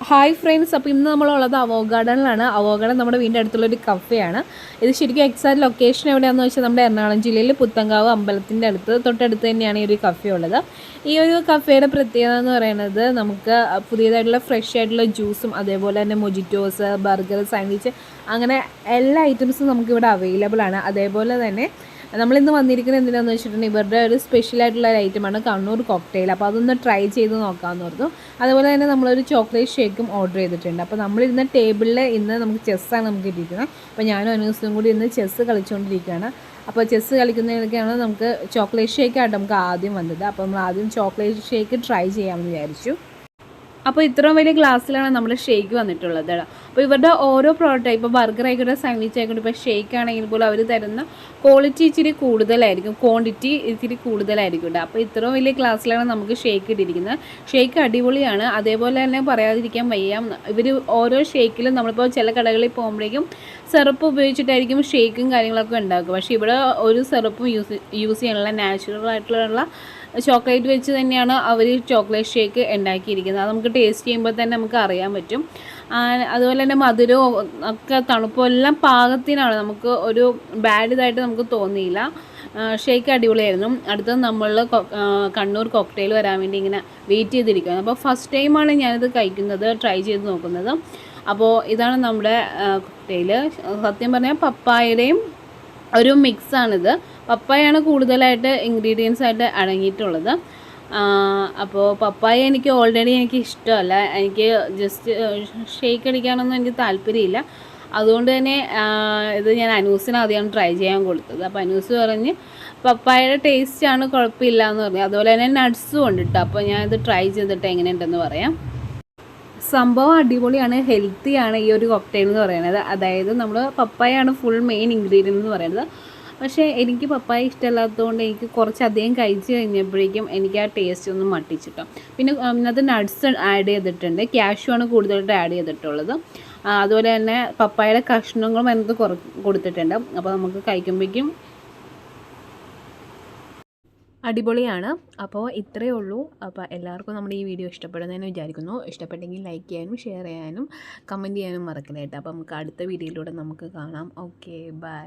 Hi friends, അപ്പോൾ ഇന്ന് നമ്മളുള്ളത് അവോഗാർഡനിലാണ്. അവോഗാർഡൻ നമ്മുടെ വീടിൻ്റെ അടുത്തുള്ളൊരു കഫേയാണ്. ഇത് ശരിക്കും എക്സാക്ട് ലൊക്കേഷൻ എവിടെയാണെന്ന് വെച്ചാൽ നമ്മുടെ എറണാകുളം ജില്ലയിൽ പുത്തങ്കാവ് അമ്പലത്തിൻ്റെ തൊട്ടടുത്ത് തന്നെയാണ് ഈ ഒരു കഫേ ഉള്ളത്. ഈ ഒരു കഫേയുടെ പ്രത്യേകത എന്ന് പറയുന്നത് നമുക്ക് പുതിയതായിട്ടുള്ള ഫ്രഷ് ആയിട്ടുള്ള ജ്യൂസും അതേപോലെ തന്നെ മൊജിറ്റോസ്, ബർഗർ, സാൻഡ്വിച്ച് അങ്ങനെ എല്ലാ ഐറ്റംസും നമുക്കിവിടെ അവൈലബിൾ ആണ്. അതേപോലെ തന്നെ നമ്മളിന്ന് വന്നിരിക്കുന്നത് എന്തിനാണെന്ന് വെച്ചിട്ടുണ്ടെങ്കിൽ ഇവരുടെ ഒരു സ്പെഷ്യലായിട്ടുള്ള ഒരു ഐറ്റമാണ് കണ്ണൂർ കോക്ടെയിൽ. അപ്പോൾ അതൊന്ന് ട്രൈ ചെയ്ത് നോക്കാമെന്ന് പറഞ്ഞു. അതുപോലെ തന്നെ നമ്മളൊരു ചോക്ലേറ്റ് ഷേക്കും ഓർഡർ ചെയ്തിട്ടുണ്ട്. അപ്പോൾ നമ്മളിരുന്ന ടേബിളിൽ ഇന്ന് നമുക്ക് ചെസ്സാണ് നമുക്ക് ഇരിക്കുന്നത്. അപ്പോൾ ഞാനും അനൂസും കൂടി ഇന്ന് ചെസ്സ് കളിച്ചുകൊണ്ടിരിക്കുകയാണ്. അപ്പോൾ ചെസ്സ് കളിക്കുന്നതിനൊക്കെയാണ് നമുക്ക് ചോക്ലേറ്റ് ഷേക്കായിട്ട് നമുക്ക് ആദ്യം വന്നത്. അപ്പോൾ നമ്മൾ ആദ്യം ചോക്ലേറ്റ് ഷേക്ക് ട്രൈ ചെയ്യാമെന്ന് വിചാരിച്ചു. അപ്പോൾ ഇത്രയും വലിയ ഗ്ലാസ്സിലാണ് നമ്മുടെ ഷേക്ക് വന്നിട്ടുള്ളത്. അപ്പോൾ ഇവരുടെ ഓരോ പ്രോഡക്റ്റ്, ഇപ്പോൾ ബർഗർ ആയിക്കോട്ടെ, സാൻഡ്വിച്ച് ആയിക്കോട്ടെ, ഇപ്പോൾ ഷേക്ക് ആണെങ്കിൽ പോലും അവർ തരുന്ന ക്വാളിറ്റി ഇച്ചിരി കൂടുതലായിരിക്കും, ക്വാണ്ടിറ്റി ഇച്ചിരി കൂടുതലായിരിക്കും. അപ്പോൾ ഇത്രയും വലിയ ഗ്ലാസ്സിലാണ് നമുക്ക് ഷേക്ക് ഇട്ടിരിക്കുന്നത്. ഷേക്ക് അടിപൊളിയാണ്. അതേപോലെ തന്നെ പറയാതിരിക്കാൻ വയ്യ, ഇവർ ഓരോ ഷേക്കിലും നമ്മളിപ്പോൾ ചില കടകളിൽ പോകുമ്പോഴേക്കും സിറപ്പ് ഉപയോഗിച്ചിട്ടായിരിക്കും ഷേക്കും കാര്യങ്ങളൊക്കെ ഉണ്ടാക്കുക. പക്ഷേ ഇവിടെ ഒരു സിറപ്പും യൂസ് ചെയ്യാനുള്ള നാച്ചുറൽ ആയിട്ടുള്ള ചോക്ലേറ്റ് വെച്ച് തന്നെയാണ് അവർ ചോക്ലേറ്റ് ഷേക്ക് ഉണ്ടാക്കിയിരിക്കുന്നത്. അത് നമുക്ക് ടേസ്റ്റ് ചെയ്യുമ്പോൾ തന്നെ നമുക്ക് അറിയാൻ പറ്റും. അതുപോലെ തന്നെ മധുരവും ഒക്കെ തണുപ്പും എല്ലാം പാകത്തിനാണ്, നമുക്ക് ഒരു ബാഡ് ഇതായിട്ട് നമുക്ക് തോന്നിയില്ല. ഷേക്ക് അടിപൊളിയായിരുന്നു. അടുത്തത് നമ്മൾ കണ്ണൂർ കോക്ടെയിൽ വരാൻ വേണ്ടി ഇങ്ങനെ വെയിറ്റ് ചെയ്തിരിക്കുകയാണ്. അപ്പോൾ ഫസ്റ്റ് ടൈമാണ് ഞാനിത് കഴിക്കുന്നത്, ട്രൈ ചെയ്ത് നോക്കുന്നത്. അപ്പോൾ ഇതാണ് നമ്മുടെ കോക്ടെയിൽ. സത്യം പറഞ്ഞാൽ പപ്പായയുടെയും ഒരു മിക്സാണിത്. പപ്പായാണ് കൂടുതലായിട്ട് ഇൻഗ്രീഡിയൻസ് ആയിട്ട് അടങ്ങിയിട്ടുള്ളത്. അപ്പോൾ പപ്പായ എനിക്ക് ഓൾറെഡി ഇഷ്ടമല്ല. എനിക്ക് ജസ്റ്റ് ഷേക്ക് അടിക്കാനൊന്നും എനിക്ക് താല്പര്യമില്ല. അതുകൊണ്ട് തന്നെ ഇത് ഞാൻ അനൂസിന് ആദ്യമാണ് ട്രൈ ചെയ്യാൻ കൊടുത്തത്. അപ്പോൾ അനൂസ് പറഞ്ഞ് പപ്പായയുടെ ടേസ്റ്റാണ്, കുഴപ്പമില്ല എന്ന് പറഞ്ഞു. അതുപോലെ തന്നെ നട്ട്സും ഉണ്ട് കേട്ടോ. അപ്പോൾ ഞാനിത് ട്രൈ ചെയ്തിട്ട് എങ്ങനെയുണ്ടെന്ന് പറയാം. സംഭവം അടിപൊളിയാണ്, ഹെൽത്തിയാണ് ഈ ഒരു കോക്ടെയിൽ എന്ന് പറയുന്നത്. അതായത് നമ്മൾ പപ്പായാണ് ഫുൾ മെയിൻ ഇൻഗ്രീഡിയൻ്റ് എന്ന് പറയുന്നത്. പക്ഷേ എനിക്ക് പപ്പായ ഇഷ്ടമല്ലാത്തതുകൊണ്ട് എനിക്ക് കുറച്ചധികം കഴിച്ച് കഴിഞ്ഞപ്പോഴേക്കും എനിക്ക് ആ ടേസ്റ്റ് ഒന്നും മട്ടിച്ചിട്ടോ. പിന്നെ അതിനകത്ത് നട്ട്സ് ആഡ് ചെയ്തിട്ടുണ്ട്, കാഷ്യൂ ആണ് കൂടുതലായിട്ട് ആഡ് ചെയ്തിട്ടുള്ളത്. അതുപോലെ തന്നെ പപ്പായയുടെ കഷ്ണങ്ങളും അതിനകത്ത് കൊടുത്തിട്ടുണ്ട്. അപ്പോൾ നമുക്ക് കഴിക്കുമ്പോഴേക്കും അടിപൊളിയാണ്. അപ്പോൾ ഇത്രയേ ഉള്ളൂ. അപ്പോൾ എല്ലാവർക്കും നമ്മുടെ ഈ വീഡിയോ ഇഷ്ടപ്പെടുന്നതെന്ന് വിചാരിക്കുന്നു. ഇഷ്ടപ്പെട്ടെങ്കിൽ ലൈക്ക് ചെയ്യാനും ഷെയർ ചെയ്യാനും കമൻറ്റ് ചെയ്യാനും മറക്കരുത്. അപ്പോൾ നമുക്ക് അടുത്ത വീഡിയോയിലൂടെ നമുക്ക് കാണാം. Okay, by.